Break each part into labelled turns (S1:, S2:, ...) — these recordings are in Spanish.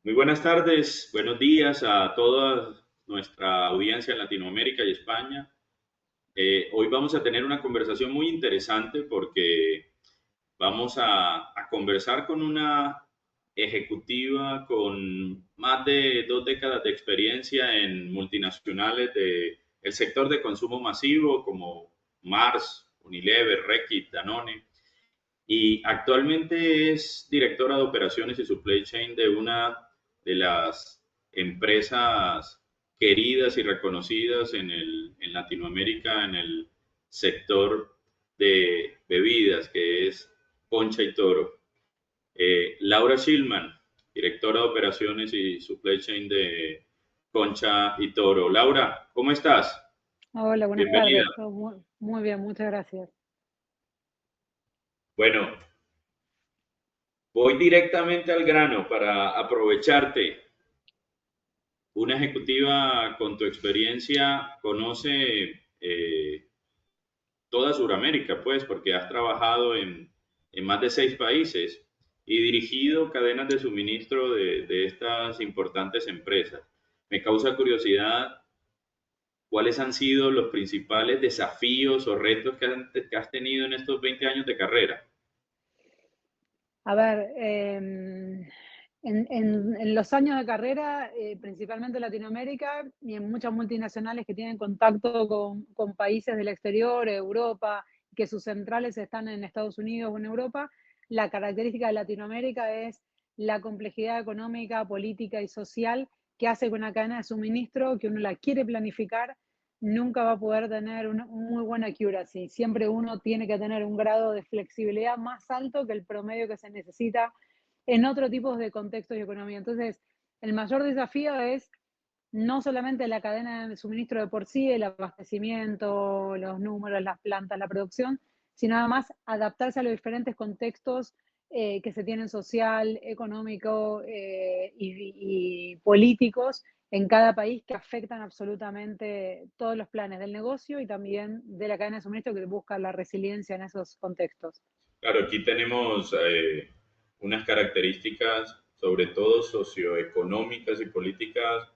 S1: Muy buenas tardes, buenos días a toda nuestra audiencia en Latinoamérica y España. Hoy vamos a tener una conversación muy interesante porque vamos a conversar con una ejecutiva con más de 2 décadas de experiencia en multinacionales del sector de consumo masivo como Mars, Unilever, Reckitt, Danone. Y actualmente es directora de operaciones y supply chain de una de las empresas queridas y reconocidas en Latinoamérica en el sector de bebidas, que es Concha y Toro. Laura Schillman, directora de operaciones y supply chain de Concha y Toro. Laura, ¿cómo estás?
S2: Hola, buenas
S1: Bienvenida.
S2: tardes. Todo muy bien, muchas gracias.
S1: Bueno, voy directamente al grano para aprovecharte. Una ejecutiva con tu experiencia conoce toda Sudamérica, pues, porque has trabajado en más de 6 países y dirigido cadenas de suministro de estas importantes empresas. Me causa curiosidad cuáles han sido los principales desafíos o retos que has tenido en estos 20 años de carrera.
S2: A ver, en los años de carrera, principalmente en Latinoamérica y en muchas multinacionales que tienen contacto con países del exterior, Europa, que sus centrales están en Estados Unidos o en Europa, la característica de Latinoamérica es la complejidad económica, política y social que hace que una cadena de suministro, que uno la quiere planificar, nunca va a poder tener una muy buena accuracy. Siempre uno tiene que tener un grado de flexibilidad más alto que el promedio que se necesita en otro tipo de contextos y economía. Entonces, el mayor desafío es no solamente la cadena de suministro de por sí, el abastecimiento, los números, las plantas, la producción, sino además adaptarse a los diferentes contextos que se tienen social, económico y políticos en cada país que afectan absolutamente todos los planes del negocio y también de la cadena de suministro que busca la resiliencia en esos contextos.
S1: Claro, aquí tenemos unas características, sobre todo socioeconómicas y políticas,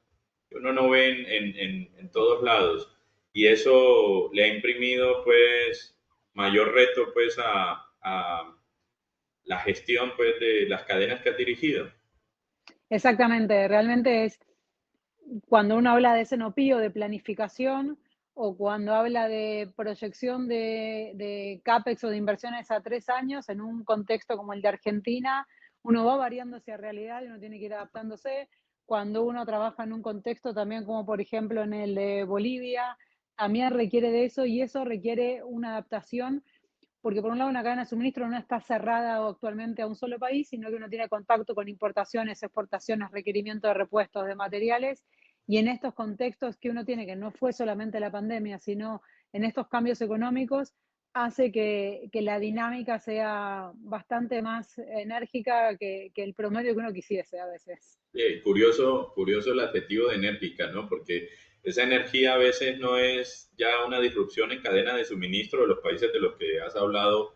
S1: que uno no ve en todos lados. Y eso le ha imprimido, pues, mayor reto, pues, a la gestión, pues, de las cadenas que ha dirigido.
S2: Exactamente, realmente es cuando uno habla de SNOP o de planificación, o cuando habla de proyección de CAPEX o de inversiones a 3 años en un contexto como el de Argentina, uno va variando hacia realidad y uno tiene que ir adaptándose. Cuando uno trabaja en un contexto también como por ejemplo en el de Bolivia, también requiere de eso y eso requiere una adaptación porque por un lado una cadena de suministro no está cerrada actualmente a un solo país, sino que uno tiene contacto con importaciones, exportaciones, requerimiento de repuestos de materiales, y en estos contextos que uno tiene, que no fue solamente la pandemia, sino en estos cambios económicos, hace que la dinámica sea bastante más enérgica que el promedio que uno quisiese a veces.
S1: Curioso, curioso el adjetivo de enérgica, ¿no? Porque esa energía a veces no es ya una disrupción en cadena de suministro. Los países de los que has hablado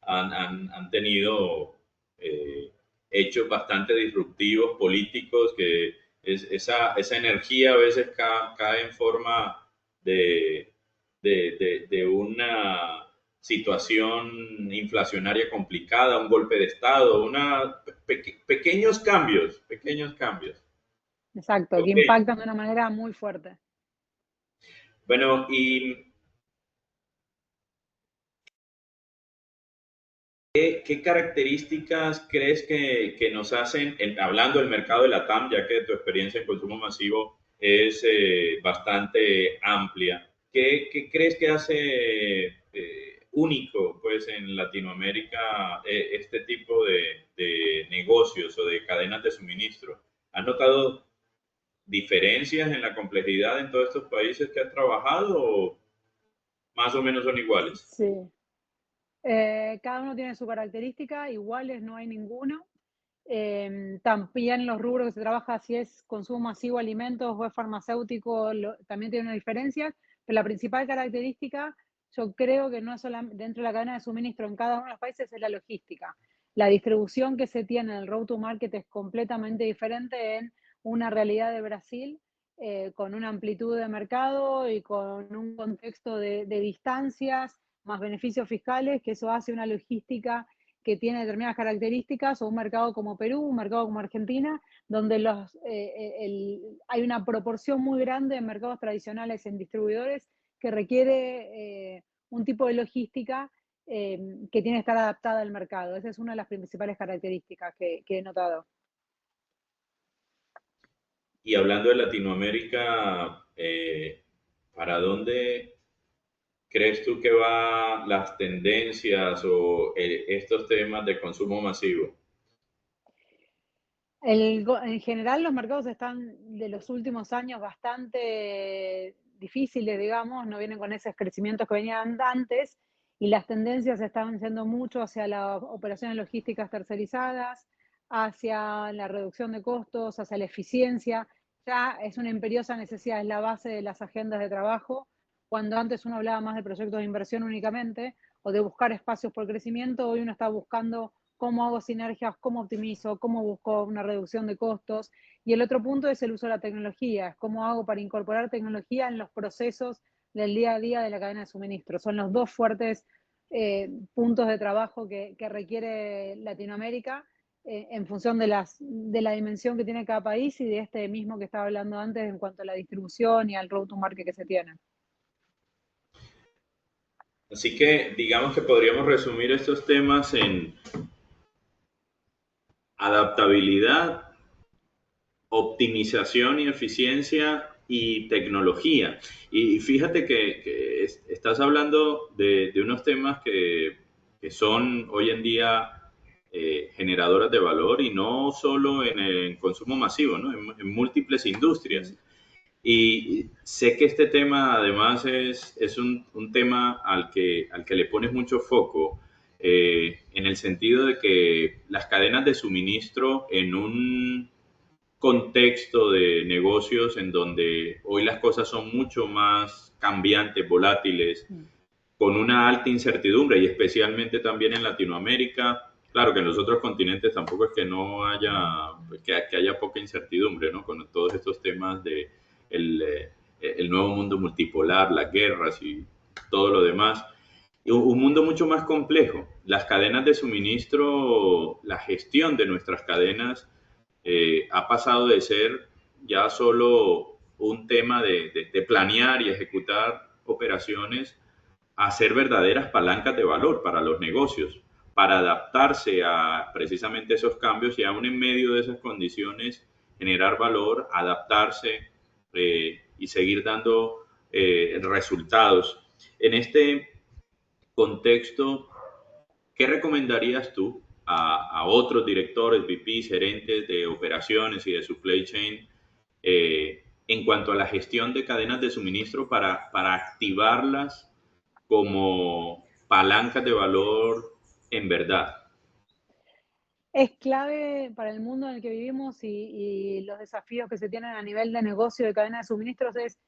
S1: han tenido eh, hechos bastante disruptivos políticos que esa energía a veces cae en forma de, de una situación inflacionaria complicada, un golpe de Estado, pequeños cambios, pequeños cambios.
S2: Exacto, que
S1: Ok,
S2: impactan de una manera muy fuerte.
S1: bueno, ¿y qué características crees que nos hacen, hablando del mercado de la TAM, ya que tu experiencia en consumo masivo es bastante amplia, qué crees que hace único pues, en Latinoamérica este tipo de negocios o de cadenas de suministro? ¿Has notado diferencias en la complejidad en todos estos países que has trabajado o más o menos son iguales?
S2: Sí. Cada uno tiene su característica, iguales no hay ninguno. También los rubros que se trabaja, si es consumo masivo de alimentos o es farmacéutico, también tiene una diferencia, pero la principal característica, yo creo que no es solamente dentro de la cadena de suministro en cada uno de los países, es la logística. la distribución que se tiene en el road to market es completamente diferente en una realidad de Brasil, con una amplitud de mercado y con un contexto de distancias, más beneficios fiscales, que eso hace una logística que tiene determinadas características, o un mercado como Perú, un mercado como Argentina, donde hay una proporción muy grande de mercados tradicionales en distribuidores que requiere un tipo de logística que tiene que estar adaptada al mercado. Esa es una de las principales características que he notado.
S1: Y hablando de Latinoamérica, ¿para dónde crees tú que van las tendencias o estos temas de consumo masivo?
S2: En general, los mercados están de los últimos años bastante difíciles, digamos, no vienen con esos crecimientos que venían antes, y las tendencias están yendo mucho hacia las operaciones logísticas tercerizadas, hacia la reducción de costos, hacia la eficiencia. Ya es una imperiosa necesidad, es la base de las agendas de trabajo. Cuando antes uno hablaba más de proyectos de inversión únicamente o de buscar espacios por crecimiento, hoy uno está buscando cómo hago sinergias, cómo optimizo, cómo busco una reducción de costos. Y el otro punto es el uso de la tecnología, cómo hago para incorporar tecnología en los procesos del día a día de la cadena de suministro. Son los dos fuertes puntos de trabajo que requiere Latinoamérica en función de la dimensión que tiene cada país y de este mismo que estaba hablando antes en cuanto a la distribución y al road to market que se tiene.
S1: Así que digamos que podríamos resumir estos temas en adaptabilidad, optimización y eficiencia y tecnología. Y fíjate que estás hablando de unos temas que son hoy en día generadoras de valor y no solo en el consumo masivo, ¿no? En múltiples industrias. Y sé que este tema además es un tema al que le pones mucho foco, en el sentido de que las cadenas de suministro en un contexto de negocios en donde hoy las cosas son mucho más cambiantes, volátiles, con una alta incertidumbre y especialmente también en Latinoamérica. Claro que en los otros continentes tampoco es que no haya, que haya poca incertidumbre, ¿no? Con todos estos temas de el nuevo mundo multipolar, las guerras y todo lo demás. Y un mundo mucho más complejo. Las cadenas de suministro, la gestión de nuestras cadenas ha pasado de ser ya solo un tema de planear y ejecutar operaciones a ser verdaderas palancas de valor para los negocios, para adaptarse a precisamente esos cambios y aún en medio de esas condiciones generar valor, adaptarse y seguir dando resultados. En este contexto, ¿qué recomendarías tú a otros directores, VPs, gerentes de operaciones y de supply chain en cuanto a la gestión de cadenas de suministro para activarlas como palancas de valor en verdad?
S2: Es clave para el mundo en el que vivimos y los desafíos que se tienen a nivel de negocio de cadena de suministros es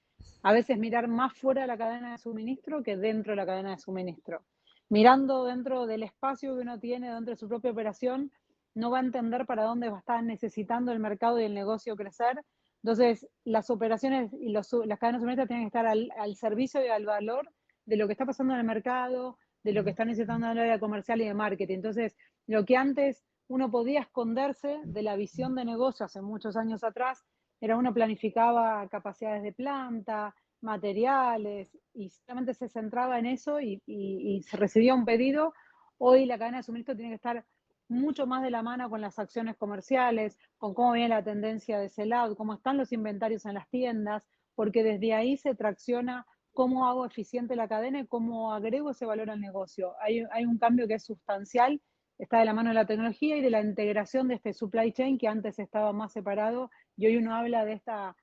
S2: a veces mirar más fuera de la cadena de suministro que dentro de la cadena de suministro. Mirando dentro del espacio que uno tiene, dentro de su propia operación, no va a entender para dónde va a estar necesitando el mercado y el negocio crecer. Entonces, las operaciones y las cadenas de suministro tienen que estar al servicio y al valor de lo que está pasando en el mercado, de lo que está necesitando el área comercial y de marketing. Entonces, lo que antes uno podía esconderse de la visión de negocio hace muchos años atrás, era uno planificaba capacidades de planta, materiales, y solamente se centraba en eso y se recibía un pedido. Hoy la cadena de suministro tiene que estar mucho más de la mano con las acciones comerciales, con cómo viene la tendencia de ese lado, cómo están los inventarios en las tiendas, porque desde ahí se tracciona cómo hago eficiente la cadena y cómo agrego ese valor al negocio. Hay un cambio que es sustancial, está de la mano de la tecnología y de la integración de este supply chain que antes estaba más separado y hoy uno habla de esta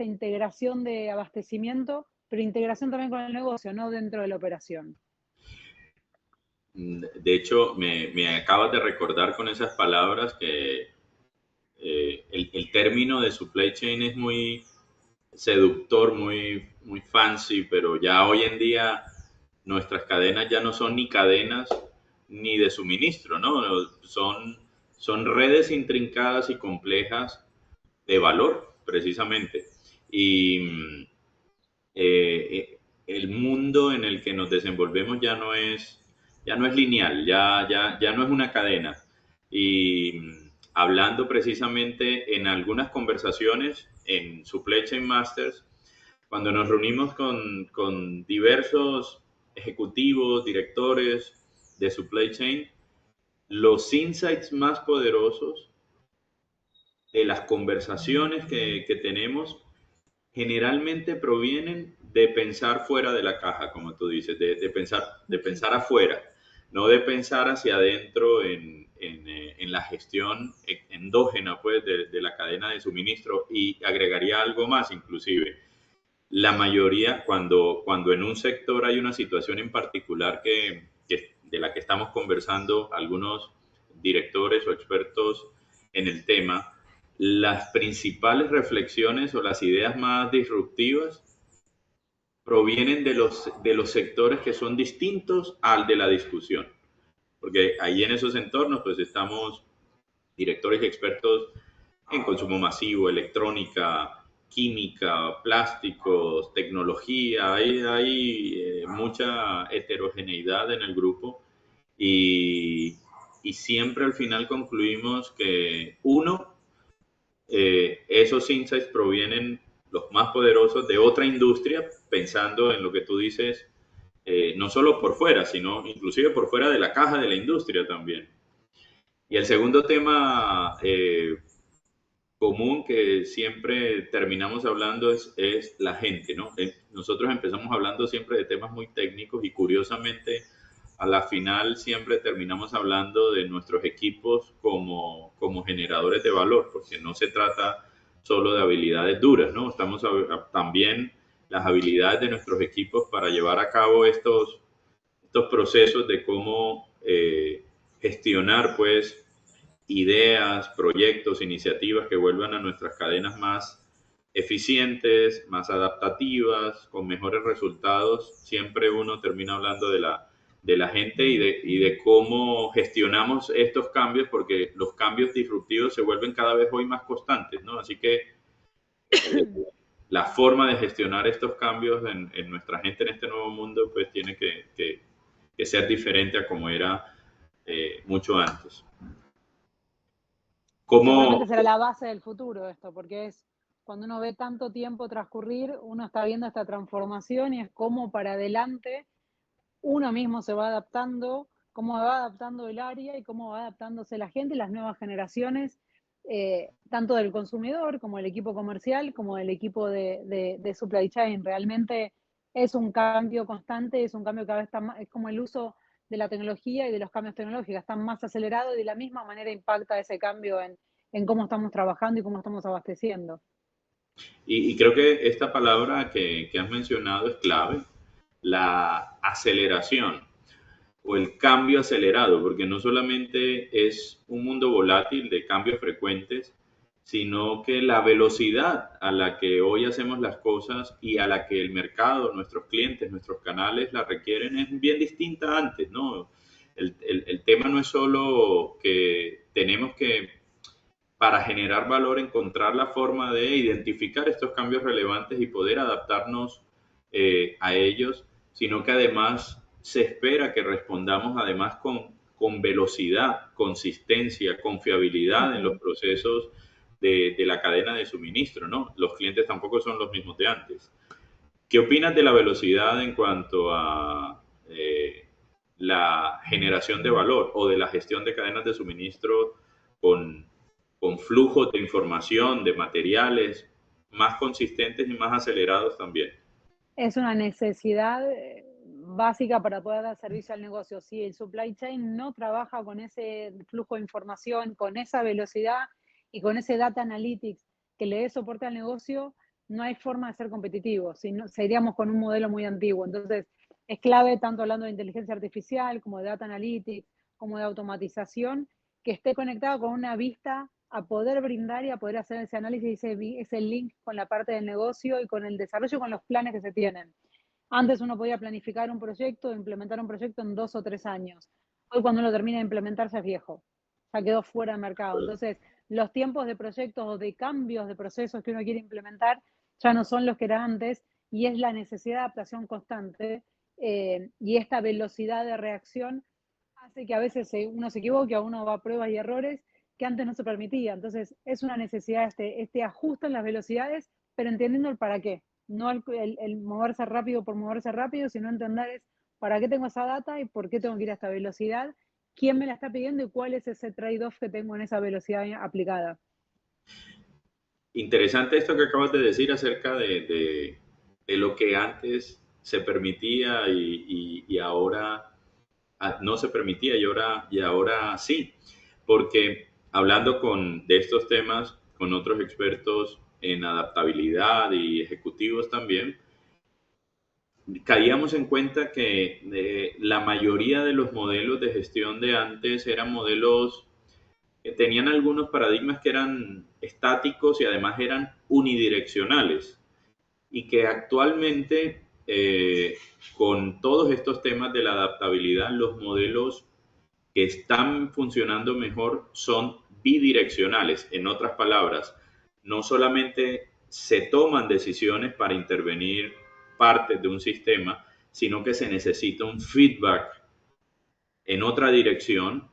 S2: integración de abastecimiento, pero integración también con el negocio, no dentro de la operación.
S1: De hecho, me acabas de recordar con esas palabras que el término de supply chain es muy seductor, muy fancy, pero ya hoy en día nuestras cadenas ya no son ni cadenas, ni de suministro, ¿no? Son redes intrincadas y complejas de valor, precisamente. Y el mundo en el que nos desenvolvemos ya no es lineal, ya no es una cadena. Y hablando precisamente en algunas conversaciones en Supply Chain Masters, cuando nos reunimos con diversos ejecutivos, directores de supply chain, los insights más poderosos de las conversaciones que tenemos generalmente provienen de pensar fuera de la caja, como tú dices, de pensar afuera, no de pensar hacia adentro en la gestión endógena pues, de la cadena de suministro. Y agregaría algo más inclusive. La mayoría, cuando en un sector hay una situación en particular de la que estamos conversando algunos directores o expertos en el tema, las principales reflexiones o las ideas más disruptivas provienen de los sectores que son distintos al de la discusión. Porque ahí en esos entornos pues estamos directores y expertos en consumo masivo, electrónica, química, plásticos, tecnología. Hay mucha heterogeneidad en el grupo y siempre al final concluimos que uno, esos insights provienen los más poderosos de otra industria, pensando en lo que tú dices, no solo por fuera, sino inclusive por fuera de la caja de la industria también. Y el segundo tema común que siempre terminamos hablando es la gente, ¿no? Nosotros empezamos hablando siempre de temas muy técnicos y curiosamente a la final siempre terminamos hablando de nuestros equipos como generadores de valor, porque no se trata solo de habilidades duras, ¿no? Estamos también las habilidades de nuestros equipos para llevar a cabo estos procesos de cómo gestionar, pues, ideas, proyectos, iniciativas que vuelvan a nuestras cadenas más eficientes, más adaptativas, con mejores resultados. Siempre uno termina hablando de la gente y de cómo gestionamos estos cambios, porque los cambios disruptivos se vuelven cada vez hoy más constantes, ¿no? Así que la forma de gestionar estos cambios en nuestra gente en este nuevo mundo, pues tiene que ser diferente a como era mucho antes.
S2: Seguramente
S1: ¿Cómo,
S2: será la base del futuro esto, porque es cuando uno ve tanto tiempo transcurrir, uno está viendo esta transformación y es como para adelante uno mismo se va adaptando, cómo va adaptando el área y cómo va adaptándose la gente, las nuevas generaciones, tanto del consumidor como del equipo comercial, como del equipo de supply chain. Realmente es un cambio constante, es un cambio que cada vez está más, es como el uso de la tecnología y de los cambios tecnológicos, están más acelerados y de la misma manera impacta ese cambio en cómo estamos trabajando y cómo estamos abasteciendo.
S1: y creo que esta palabra que has mencionado es clave, la aceleración o el cambio acelerado, porque no solamente es un mundo volátil de cambios frecuentes, sino que la velocidad a la que hoy hacemos las cosas y a la que el mercado, nuestros clientes, nuestros canales la requieren es bien distinta antes, ¿no? El tema no es solo que tenemos que, para generar valor, encontrar la forma de identificar estos cambios relevantes y poder adaptarnos a ellos, sino que además se espera que respondamos además con velocidad, consistencia, confiabilidad en los procesos de la cadena de suministro, ¿no? Los clientes tampoco son los mismos de antes. ¿Qué opinas de la velocidad en cuanto a la generación de valor o de la gestión de cadenas de suministro con, con flujos de información, de materiales más consistentes y más acelerados también?
S2: Es una necesidad básica para poder dar servicio al negocio. Si el supply chain no trabaja con ese flujo de información, con esa velocidad y con ese data analytics que le dé soporte al negocio, no hay forma de ser competitivo. Si no, seguiríamos con un modelo muy antiguo. Entonces, es clave, tanto hablando de inteligencia artificial como de data analytics, como de automatización, que esté conectado con una vista a poder brindar y a poder hacer ese análisis y ese link con la parte del negocio y con el desarrollo, con los planes que se tienen. Antes uno podía planificar un proyecto, implementar un proyecto en 2 o 3 años. hoy cuando uno termina de implementar ya es viejo, ya quedó fuera del mercado. Entonces, los tiempos de proyectos o de cambios de procesos que uno quiere implementar ya no son los que eran antes y es la necesidad de adaptación constante y esta velocidad de reacción hace que a veces uno se equivoque, a uno va a pruebas y errores que antes no se permitía. Entonces, es una necesidad este ajuste en las velocidades, pero entendiendo el para qué. No el moverse rápido por moverse rápido, sino entender es para qué tengo esa data y por qué tengo que ir a esta velocidad, quién me la está pidiendo y cuál es ese trade-off que tengo en esa velocidad aplicada.
S1: Interesante esto que acabas de decir acerca de lo que antes se permitía y ahora no se permitía y ahora sí, porque hablando de estos temas con otros expertos en adaptabilidad y ejecutivos también, caíamos en cuenta que la mayoría de los modelos de gestión de antes eran modelos que tenían algunos paradigmas que eran estáticos y además eran unidireccionales y que actualmente con todos estos temas de la adaptabilidad, los modelos que están funcionando mejor son bidireccionales. En otras palabras, no solamente se toman decisiones para intervenir partes de un sistema, sino que se necesita un feedback en otra dirección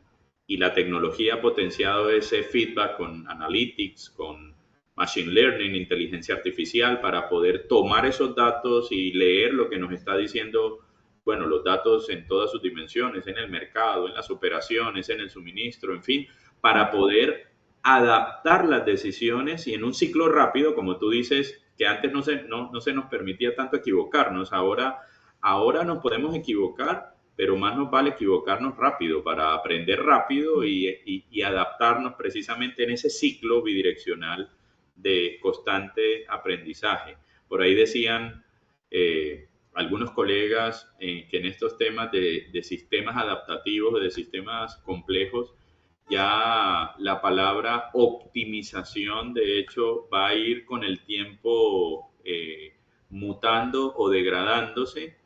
S1: y la tecnología ha potenciado ese feedback con analytics, con machine learning, inteligencia artificial, para poder tomar esos datos y leer lo que nos está diciendo, bueno, los datos en todas sus dimensiones, en el mercado, en las operaciones, en el suministro, en fin, para poder adaptar las decisiones y en un ciclo rápido, como tú dices, que antes no se nos permitía tanto equivocarnos, ahora nos podemos equivocar, pero más nos vale equivocarnos rápido para aprender rápido y adaptarnos precisamente en ese ciclo bidireccional de constante aprendizaje. Por ahí decían algunos colegas que en estos temas de sistemas adaptativos, de sistemas complejos, ya la palabra optimización, de hecho, va a ir con el tiempo mutando o degradándose,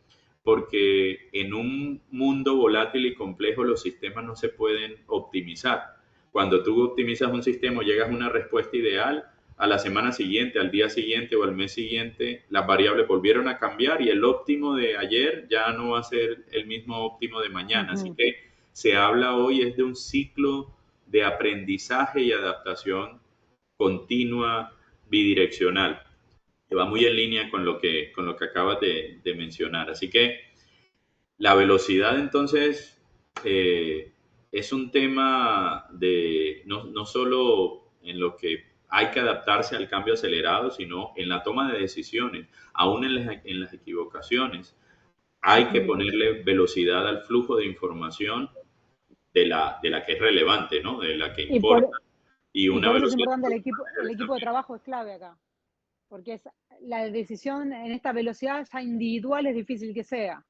S1: porque en un mundo volátil y complejo los sistemas no se pueden optimizar. Cuando tú optimizas un sistema, llegas a una respuesta ideal, a la semana siguiente, al día siguiente o al mes siguiente, las variables volvieron a cambiar y el óptimo de ayer ya no va a ser el mismo óptimo de mañana. Así que se habla hoy es de un ciclo de aprendizaje y adaptación continua bidireccional, que va muy en línea con lo que acabas de mencionar. Así que la velocidad entonces es un tema de no solo en lo que hay que adaptarse al cambio acelerado, sino en la toma de decisiones, aún en las equivocaciones. Hay que ponerle velocidad al flujo de información de la que es relevante, ¿no? De la que
S2: Y
S1: importa. Y
S2: y
S1: una
S2: por eso es
S1: velocidad
S2: importante el
S1: proporcional
S2: equipo de
S1: también.
S2: trabajo es clave acá, porque es la decisión en esta velocidad ya individual es difícil que sea.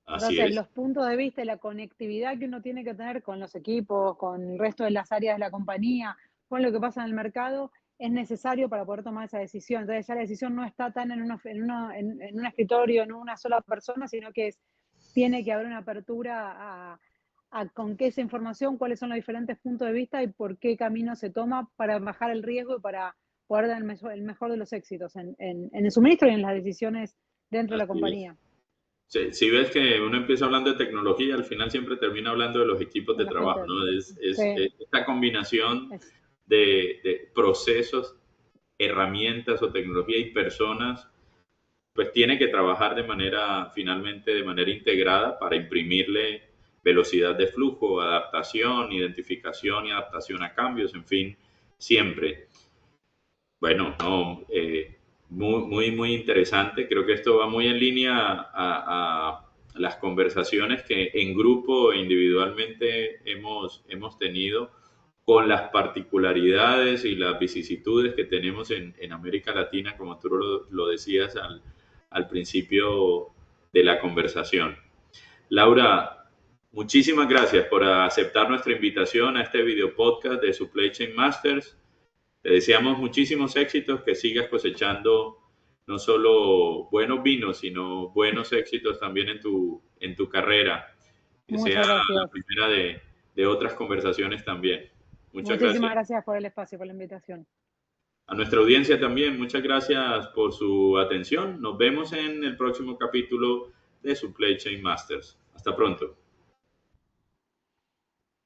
S1: Así
S2: Entonces,
S1: es.
S2: los puntos de vista y la conectividad que uno tiene que tener con los equipos, con el resto de las áreas de la compañía, con lo que pasa en el mercado, es necesario para poder tomar esa decisión. Entonces, ya la decisión no está tan en un escritorio, en una sola persona, sino que tiene que haber una apertura a con qué esa información, cuáles son los diferentes puntos de vista y por qué camino se toma para bajar el riesgo y para poder dar el mejor de los éxitos en el suministro y en las decisiones dentro de la
S1: Así es.
S2: compañía,
S1: Si ves que uno empieza hablando de tecnología, al final siempre termina hablando de los equipos
S2: de
S1: de
S2: la
S1: trabajo,
S2: gente.
S1: ¿no?
S2: Sí,
S1: Es esta combinación
S2: es,
S1: de procesos, herramientas o tecnología y personas, pues tiene que trabajar finalmente de manera integrada para imprimirle velocidad de flujo, adaptación, identificación y adaptación a cambios, en fin, siempre. Bueno, no, muy interesante. Creo que esto va muy en línea a las conversaciones que en grupo e individualmente hemos tenido con las particularidades y las vicisitudes que tenemos en América Latina, como tú lo decías al principio de la conversación. Laura, muchísimas gracias por aceptar nuestra invitación a este video podcast de Supply Chain Masters. Te deseamos muchísimos éxitos, que sigas cosechando no solo buenos vinos, sino buenos éxitos también en tu carrera. que sea
S2: Muchas
S1: la
S2: gracias.
S1: primera de otras conversaciones también. Muchas
S2: Muchísimas
S1: gracias.
S2: gracias por el espacio, por la invitación.
S1: A nuestra audiencia también, muchas gracias por su atención. Nos vemos en el próximo capítulo de Supply Chain Masters. Hasta pronto.